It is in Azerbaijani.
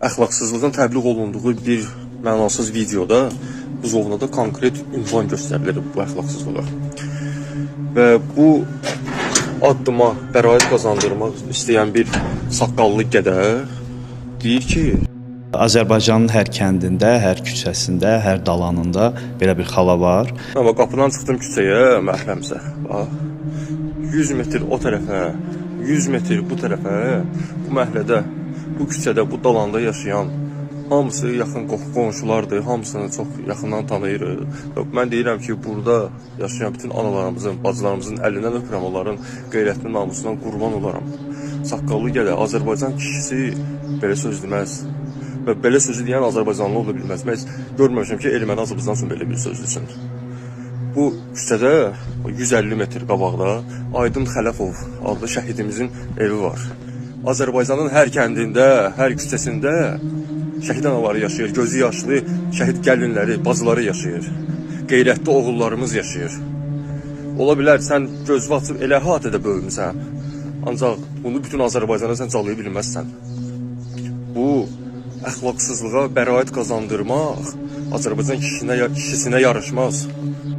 əxlaqsızlığın təbliğ olunduğu bir mənasız videoda bu zovnada konkret ünvan göstərilir bu əxlaqsızlığa. Və bu addıma bəraət qazandırmaq istəyən bir saqqallı gədə deyir ki, Azərbaycanın hər kəndində, hər küçəsində, hər dalanında belə bir xala var. Amma qapıdan çıxdım küçəyə, məhrəmsə, bax, 100 metr o tərəfə, 100 metr bu tərəfə, bu məhəllədə, bu küçədə, bu dalanda yaşayan hamısı yaxın qonşulardır, hamısını çox yaxından tanıyırıq. Mən deyirəm ki, burada yaşayan bütün analarımızın, bacılarımızın əlindən öpürəm, onların qeyrətli namusundan qurban olaram. Saqqallı gələ, Azərbaycan kişisi belə söz deməz. Və belə sözü deyən Azərbaycanlı ola bilməz. Mən görməmişəm ki, erməni Azərbaycan üçün belə bir söz desin. Bu küçədə 150 metr qabaqda Aydın Xələfov adlı şəhidimizin evi var. Azərbaycanın hər kəndində, hər küçəsində şəhid anaları yaşayır, gözü yaşlı şəhid gəlinləri, bacıları yaşayır. Qeyrətli oğullarımız yaşayır. Ola bilər sən gözünü açıb elə hatədə böyümüsən, ancaq bunu bütün Azərbaycana sən çalaya bilməzsən. Bu əxlaqsızlığa bəraət qazandırmaq Azərbaycan kişisinə yarışmaz.